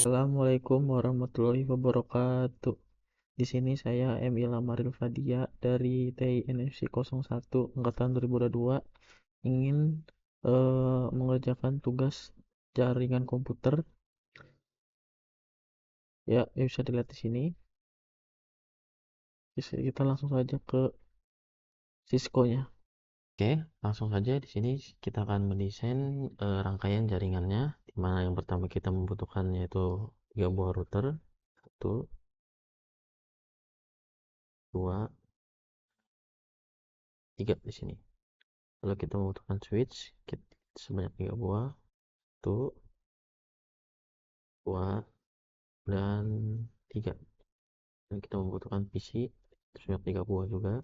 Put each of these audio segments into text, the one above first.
Assalamualaikum warahmatullahi wabarakatuh. Di sini saya M. Ilamaril Fadia dari TI NFC 01 Angkatan 2022 ingin mengerjakan tugas jaringan komputer. Ya, bisa dilihat di sini. Kita langsung saja ke Cisco-nya. Oke, langsung saja di sini kita akan mendesain rangkaian jaringannya, di mana yang pertama kita membutuhkan yaitu 3 buah router, 1, 2, 3 di sini. Lalu kita membutuhkan switch sebanyak 3 buah, 1, 2, dan 3. Dan kita membutuhkan PC sebanyak 3 buah juga.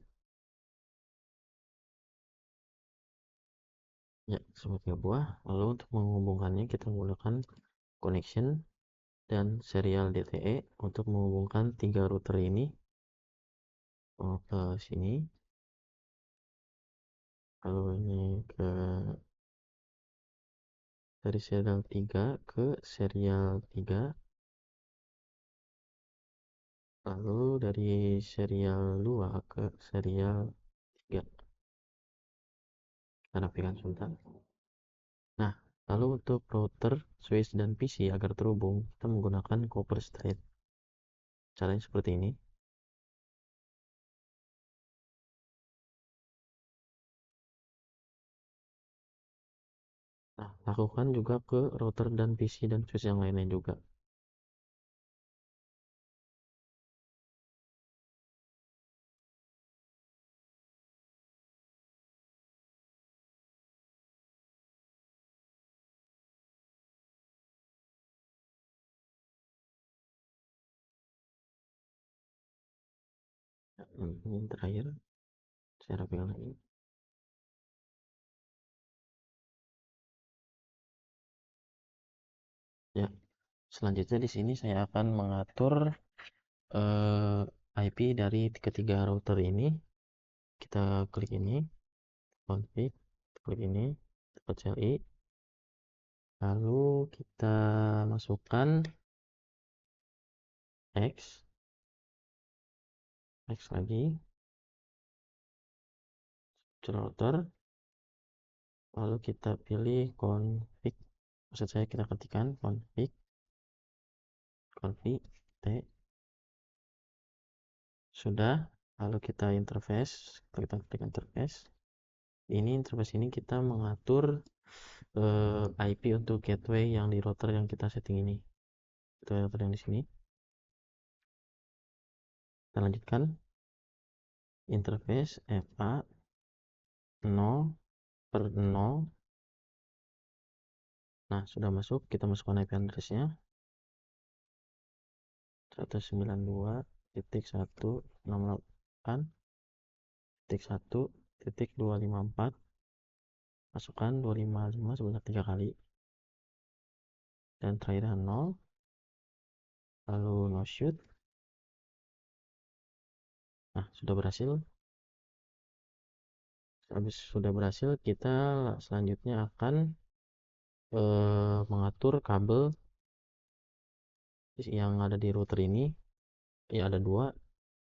Ya, sebanyak 3 buah. Lalu untuk menghubungkannya kita menggunakan connection dan serial DTE untuk menghubungkan 3 router ini ke sini. Lalu ini dari serial 3 ke serial 3. Lalu dari serial 2 ke serial 3. Kita rapikan sebentar. Nah, lalu untuk router, switch, dan PC agar terhubung, kita menggunakan copper straight. Caranya seperti ini. Nah, lakukan juga ke router dan PC dan switch yang lainnya juga. Ini terakhir, saya rapikan lagi. Ya, selanjutnya di sini saya akan mengatur IP dari ketiga router ini. Kita klik ini, config, klik ini, dapat CLI. Lalu kita masukkan X lagi, router. Lalu kita pilih config, maksud saya kita ketikkan config T. Sudah. Lalu kita klik interface. Ini interface ini kita mengatur IP untuk gateway yang di router yang kita setting ini. Itu router yang di sini. Kita lanjutkan. Interface FA 0/0. Nah, sudah masuk. Kita masukkan IP address-nya 192.168.1.254. Masukkan 255 sebanyak 3 kali. Dan terakhir 0. Lalu no shoot. Nah, sudah berhasil. Habis sudah berhasil, kita selanjutnya akan mengatur kabel yang ada di router ini. Ya, ada 2.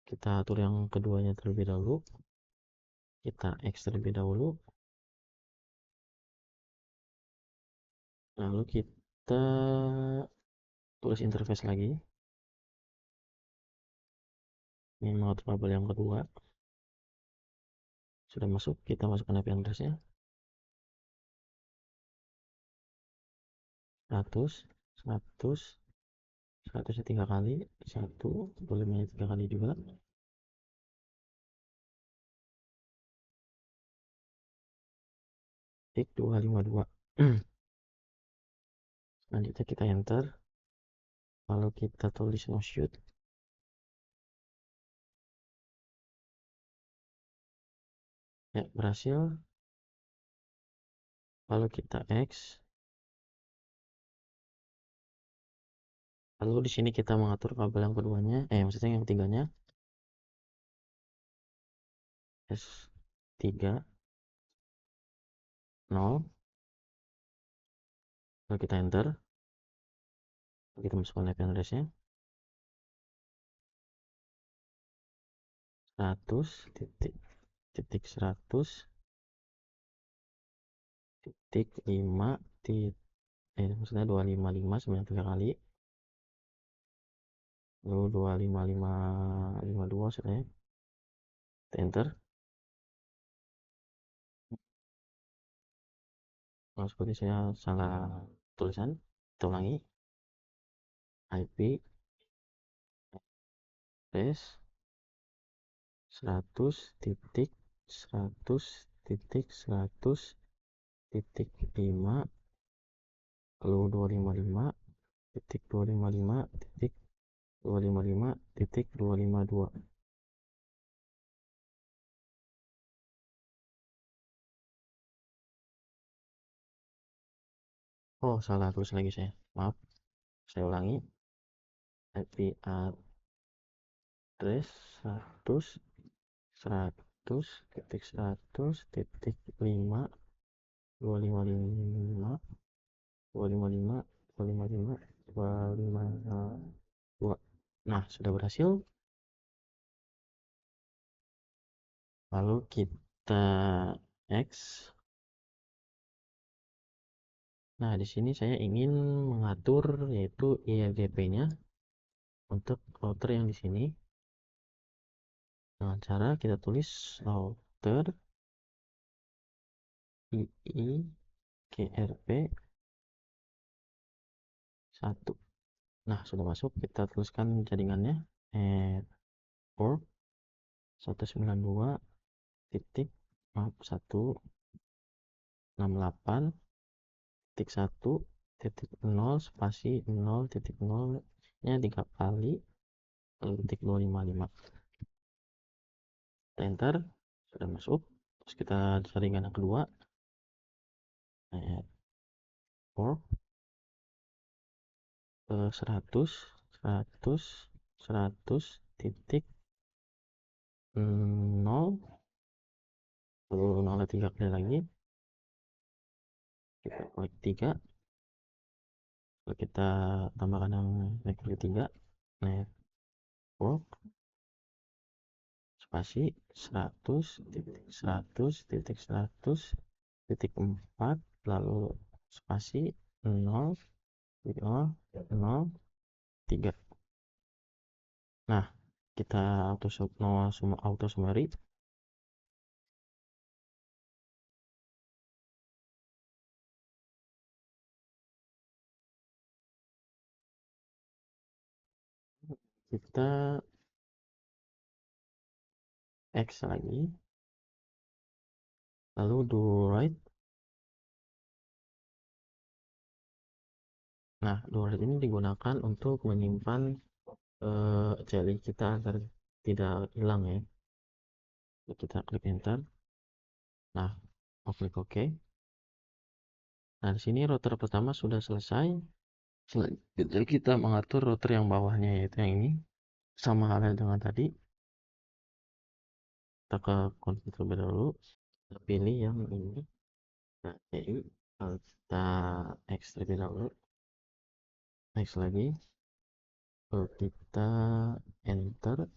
Kita atur yang keduanya terlebih dahulu. Kita X terlebih dahulu. Lalu kita tulis interface lagi. Ini mengatur kabel yang kedua. Sudah masuk, kita masukkan IP address-nya 100 3 kali, 1 boleh 3 kali juga. Tik 252. Selanjutnya kita enter. Lalu kita tulis no shoot. Ya, berhasil. Lalu kita X. Lalu di sini kita mengatur kabel yang keduanya, maksudnya yang ketiganya S3 0. Lalu kita enter. Kita masukkan IP address-nya 100 titik titik 100 titik 5 maksudnya 255 sebanyak 3 kali, lalu 25552 maksudnya enter. Seperti saya salah tulisan, kita ulangi. IP address 100 titik 100 titik 100 titik 5 lalu 255 titik 255 titik 255 titik 252. Oh, salah tulis lagi saya, maaf. Saya ulangi. IP address 100 100 titik 100 titik 5 255 255 255 252. Nah, sudah berhasil. Lalu kita X. Nah, di sini saya ingin mengatur yaitu IRGP-nya untuk router yang di sini dengan cara kita tulis router IIGRP 1. Nah, sudah masuk. Kita tuliskan jaringannya port 192 titik 168 titik 1 titik 0 spasi 0 titik 0 nya 3 kali lalu titik 255. Enter, sudah masuk. Terus kita jaringan yang kedua port 100 titik 0 lalu 0 3 kali lagi, kita klik 3, lalu kita tambahkan yang klik 3 network spasi 100 titik 100 titik 4 lalu spasi 0 0 0 3. Nah, kita auto summary. Kita X lagi, lalu do write. Nah, do write ini digunakan untuk menyimpan CLI kita agar tidak hilang ya. Kita klik enter. Nah, klik OK. Nah, di sini router pertama sudah selesai. Selanjutnya kita mengatur router yang bawahnya, yaitu yang ini. Sama halnya dengan tadi. Kita ke config terlebih dahulu. Kita pilih yang ini. Nah, kita X terlebih dahulu. Next lagi. Lalu kita enter.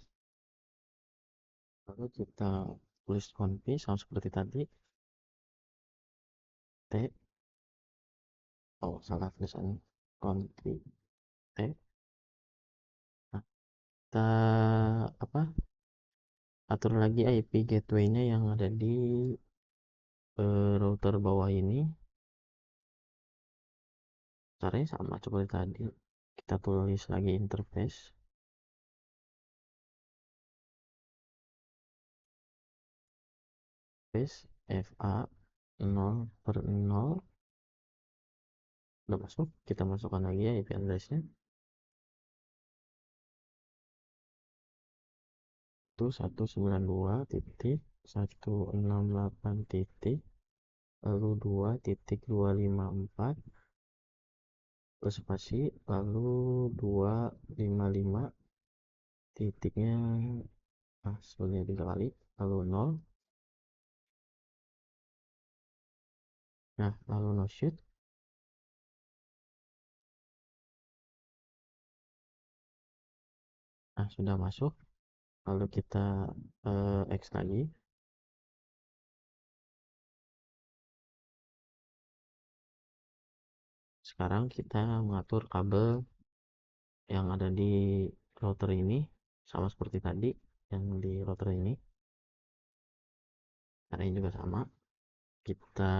Lalu kita tulis config sama seperti tadi. T. Oh, salah tulisan. Config T. Nah, kita atur lagi IP gateway-nya yang ada di router bawah ini. Caranya sama seperti tadi. Kita tulis lagi interface FA 0/0. Udah masuk. Kita masukkan lagi ya IP address-nya. Itu 192.168 titik lalu 2.254 terus spasi lalu 255 titiknya sebenarnya 3 kali lalu 0. Nah, lalu no shoot. Nah, sudah masuk. Lalu kita X lagi. Sekarang kita mengatur kabel yang ada di router ini sama seperti tadi yang di router ini. Caranya juga sama. Kita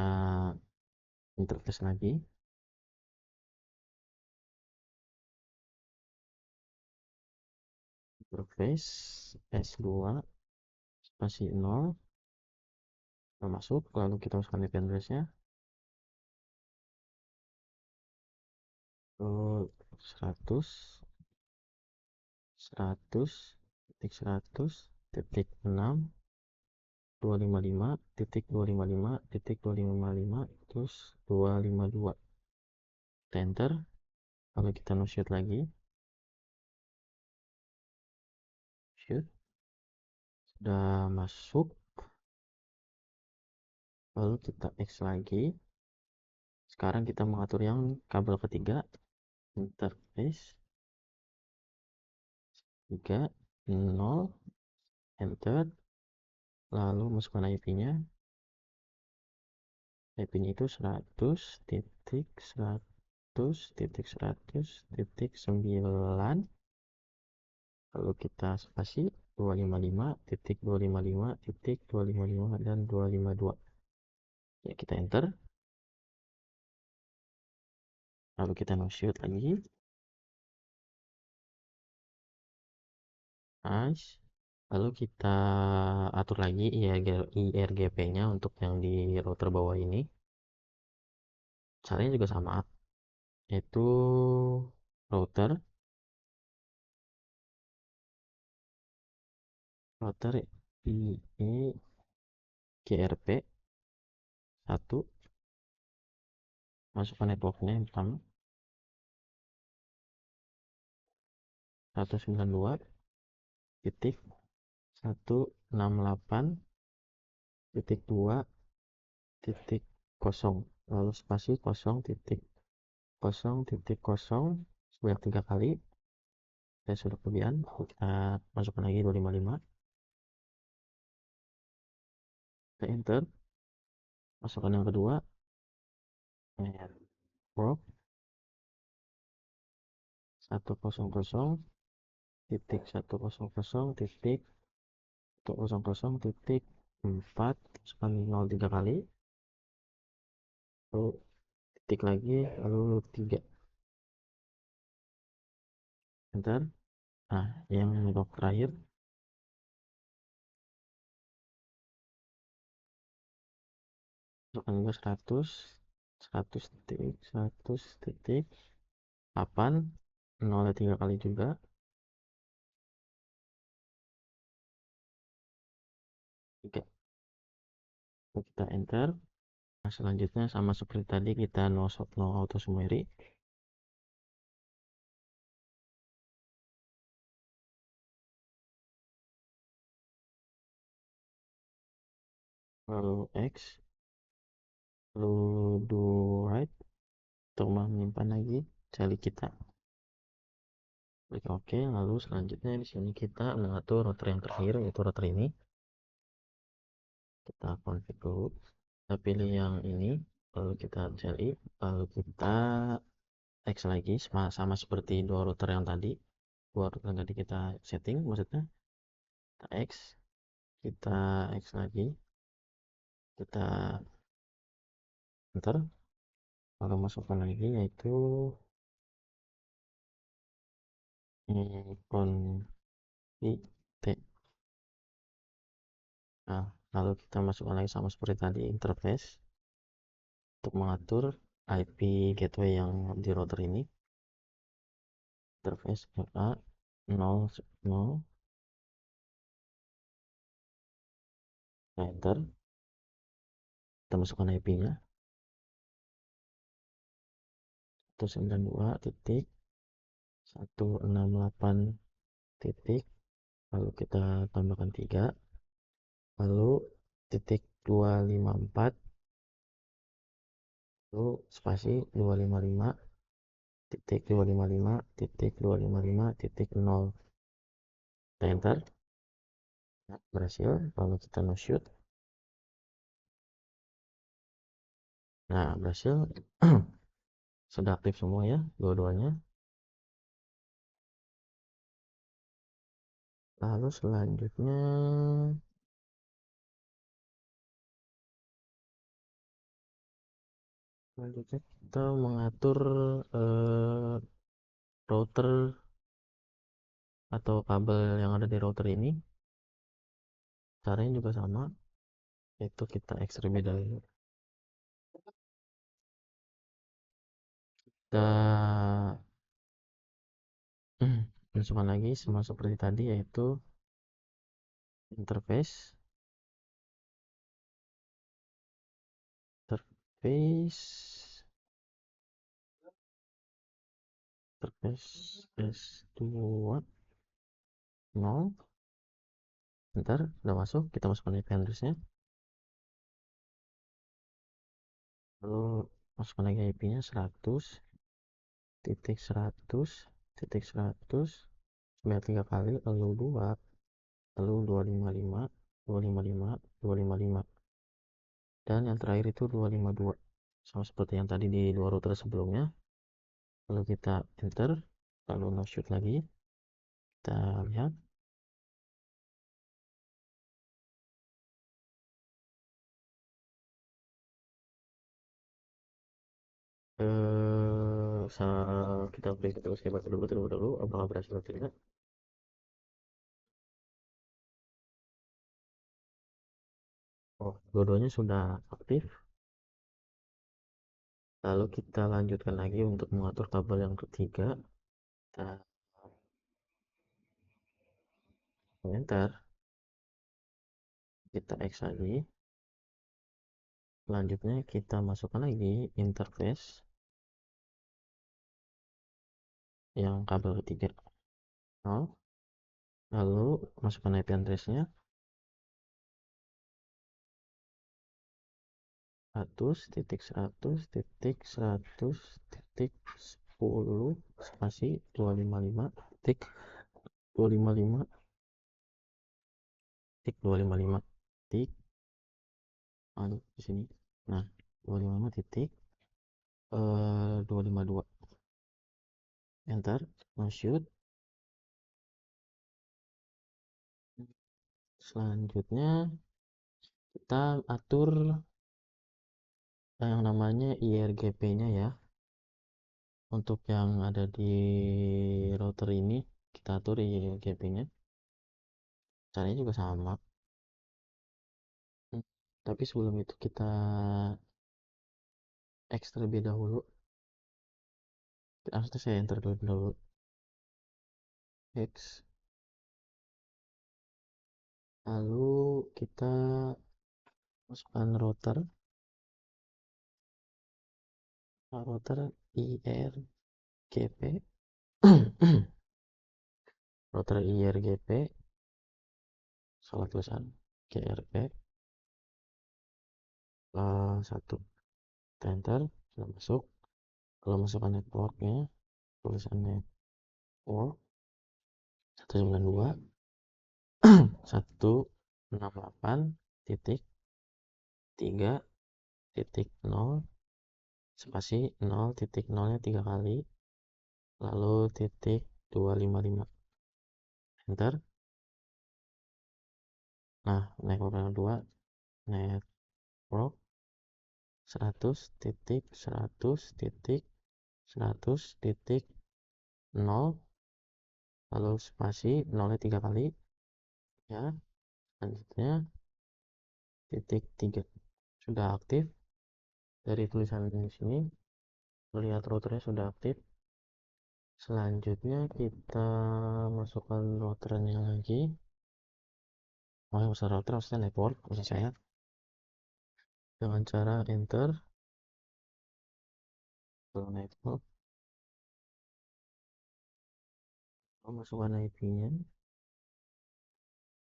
interface lagi. Interface S2 spasi 0 masuk, lalu kita masukkan IP address-nya 100 100.100.6 255.255.255 terus 252. Kita enter, lalu kita no shoot lagi, shoot, sudah masuk. Lalu kita X lagi. Sekarang kita mengatur yang kabel ketiga, interface 3 0 enter, lalu masukkan IP-nya. IP-nya itu 100.100.100.9, lalu kita spasi 255.255.255 dan 252. Ya, kita enter, lalu kita no shoot lagi. Nice. Lalu kita atur lagi IRGP-nya untuk yang di router bawah ini. Caranya juga sama, yaitu router IEGRP 1, masukkan networknya yang pertama 192.168.2.0, lalu spasi 0.0.0 sebanyak 3 kali. Saya sudah kelebihan, kita masukkan lagi 255. Kita enter, masukkan yang kedua, network 100.100.100.4, masukkan 0 3 kali, lalu titik lagi, lalu 3, enter. Nah, yang network terakhir masukkan juga 100.100.8, 0 3 kali juga. Oke, kita enter. Nah, selanjutnya sama seperti tadi, kita no auto summary. Lalu X, lalu do right untuk menyimpan lagi cari kita. Klik OK. Lalu selanjutnya di sini kita mengatur router yang terakhir, yaitu router ini. Kita config dulu. Kita pilih yang ini, lalu kita cari, lalu kita X lagi, sama seperti dua router yang tadi. Dua router yang tadi kita setting, maksudnya kita X lagi, kita enter, lalu masukkan lagi yaitu config T. Nah, lalu kita masukkan lagi sama seperti tadi, interface untuk mengatur IP gateway yang di router ini. Interface RA 0, 0, enter, kita masukkan IP-nya 192.168 titik, lalu kita tambahkan 3, lalu titik 254, lalu spasi 255 titik 255 titik 255 titik 0. kita enter. Nah, berhasil. Lalu kita no shoot. Nah, berhasil. Sudah aktif semua ya dua-duanya. Lalu selanjutnya kita mengatur router atau kabel yang ada di router ini. Caranya juga sama, yaitu kita ekstrak terlebih dahulu. Kita masukkan lagi sama seperti tadi, yaitu interface S2 0. Bentar, udah masuk. Kita masukkan IP address-nya, lalu masukkan lagi IP-nya 100.100.100 sebanyak 3 kali, lalu 2, lalu 255, 255, 255, dan yang terakhir itu 252, sama seperti yang tadi di dua router sebelumnya. Lalu kita enter, lalu no shoot lagi. Kita lihat kita beri terus hebat dulu apakah berhasil atau tidak. Oh, dua-duanya sudah aktif. Lalu kita lanjutkan lagi untuk mengatur kabel yang ketiga. Kita enter, kita X lagi. Selanjutnya kita masukkan lagi interface yang kabel ketiga 0. Lalu masukkan IP address-nya 100.100.100.10 spasi 255 titik 255 titik 255 titik, aduh di sini. Nah, 255 titik 252, enter, no shoot. Selanjutnya kita atur yang namanya IRGP-nya ya. Untuk yang ada di router ini kita atur IRGP-nya. Caranya juga sama. Tapi sebelum itu kita X terlebih dahulu. Harusnya saya enter terlebih dahulu. X. Lalu kita masukkan router IRGP. Router IRGP salah tulisan GRP 1, enter, sudah masuk. Kalau masukkan networknya, tulisan network 192 168.3.0 spasi 0.0-nya 3 kali, lalu titik 255, enter. Nah, network yang kedua network 100.100.100.0, lalu spasi 0-nya 3 kali ya. Selanjutnya titik 3 sudah aktif. Dari tulisan di sini terlihat routernya sudah aktif. Selanjutnya kita masukkan routernya lagi. Masuk router maksudnya network maksud saya, dengan cara enter ke network, masukkan IP-nya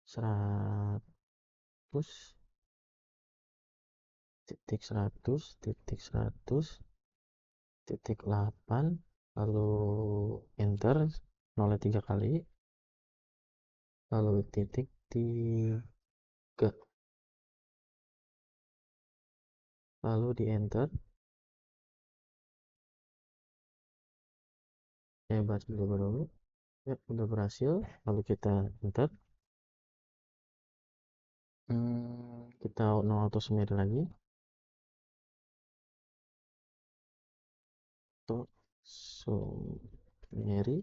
100.100.100.8, lalu enter 0 3 kali. lalu titik 3, lalu di enter. Saya baca dulu. Ya, udah berhasil. Lalu kita enter. Kita no auto summary lagi. Auto summary.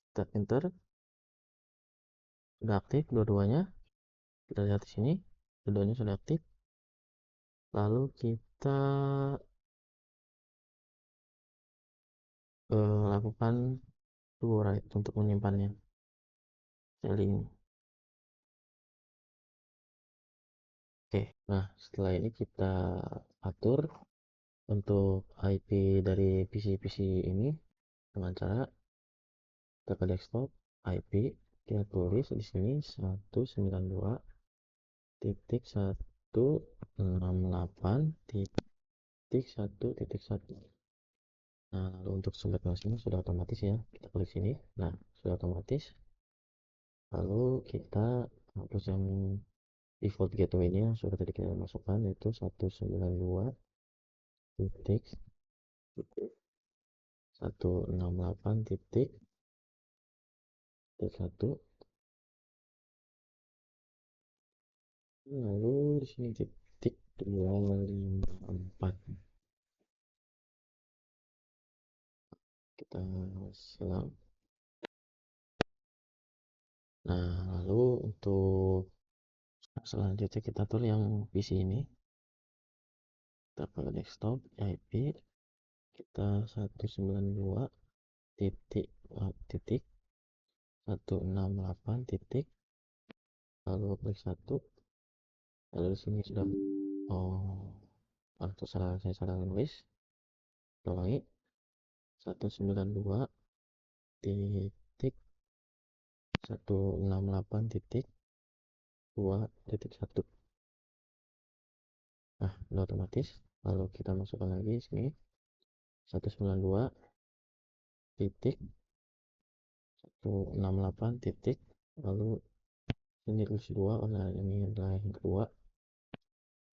Kita enter. Sudah aktif dua-duanya. Kita lihat di sini. Dua-duanya sudah aktif. Lalu kita lakukan do write untuk menyimpannya. Link. Oke, nah setelah ini kita atur untuk IP dari PC-PC ini dengan cara kita ke desktop, IP kita tulis di sini 192.168.1.1. Nah, lalu untuk sumber ini sudah otomatis ya. Kita klik sini. Nah, sudah otomatis. Lalu kita hapus yang default gateway-nya sudah tadi kita masukkan, yaitu 192 titik 168 titik 1. Lalu di sini titik 254. Kita silang. Nah, lalu untuk selanjutnya kita atur yang PC ini. Kita ke desktop, IP kita 192 titik 168 titik, lalu klik 1. Lalu di sini sudah untuk saya salah nulis. Ulangi 192 titik 168 titik 2.1. Nah, udah otomatis. Lalu kita masukkan lagi sini 192 titik 168 titik, lalu ini tulis 2 karena ini adalah yang kedua,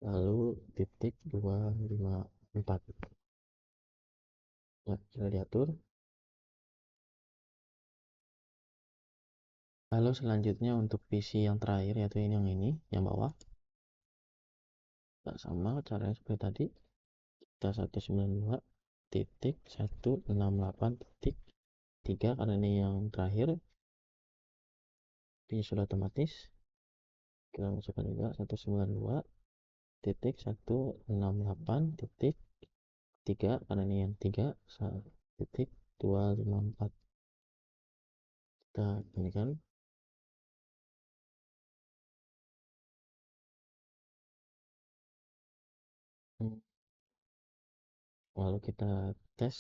lalu titik 254. Ya, sudah diatur. Lalu selanjutnya untuk PC yang terakhir, yaitu ini yang bawah, sama caranya seperti tadi. Kita 192 titik 168 titik 3 karena ini yang terakhir. Ini sudah otomatis. Kita masukkan juga 192 titik 168 titik 3 karena ini yang 3 titik 254. Kita ini kan. Lalu kita tes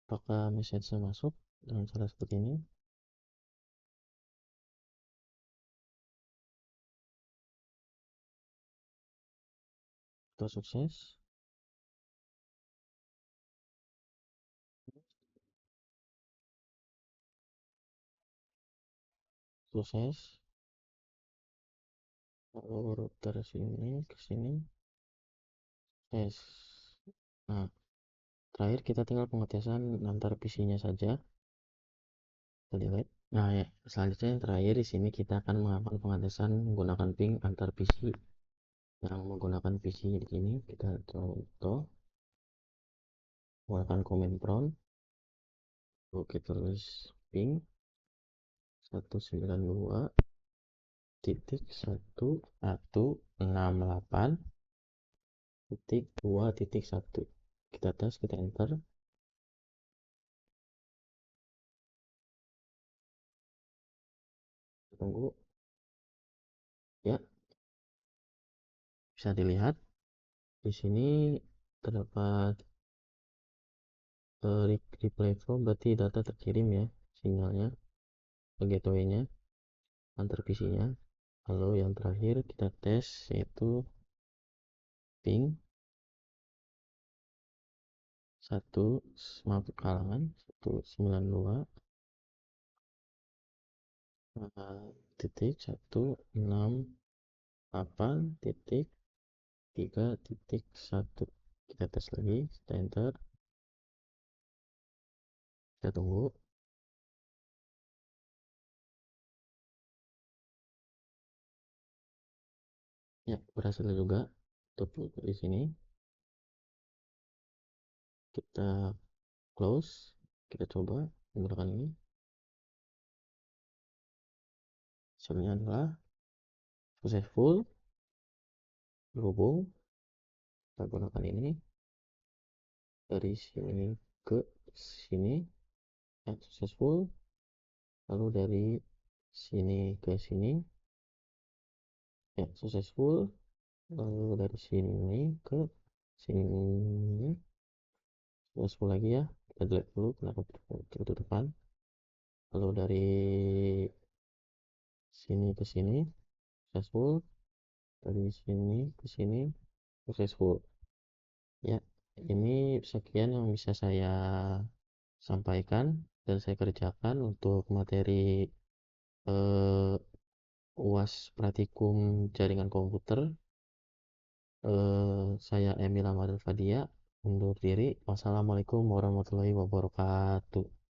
apakah message masuk dengan cara seperti ini. Kita sukses. Lalu router sini ke sini. Yes. Nah, terakhir kita tinggal pengetesan antar PC-nya saja. Kita lihat. Nah, ya, selanjutnya yang terakhir di sini kita akan melakukan pengetesan menggunakan ping antar PC. Yang menggunakan PC di sini kita contoh menggunakan command prompt. Oke, tulis ping 192 titik 1.168 titik 2.1. Kita tes, kita enter. Tunggu ya, bisa dilihat di sini terdapat replay from, berarti data terkirim ya, sinyalnya ke gateway-nya antar PC-nya. Lalu yang terakhir kita tes yaitu ping 1, maaf kalangan 192 titik 168 titik 3.1. Kita tes lagi, kita enter, kita tunggu. Ya, berhasil juga untuk di sini. Kita close, kita coba menggunakan ini. Hasilnya adalah successful, berhubung. Kita gunakan ini dari sini ke sini, successful. Lalu dari sini ke sini, ya successful. Lalu dari sini ke sini, successful lagi ya. Kita delete dulu, kenapa ketutupan. Lalu dari sini ke sini successful, dari sini ke sini successful. Ya, ini sekian yang bisa saya sampaikan dan saya kerjakan untuk materi eh, UAS Praktikum Jaringan Komputer. Saya Emil Ahmad Fadia undur diri. Wassalamualaikum warahmatullahi wabarakatuh.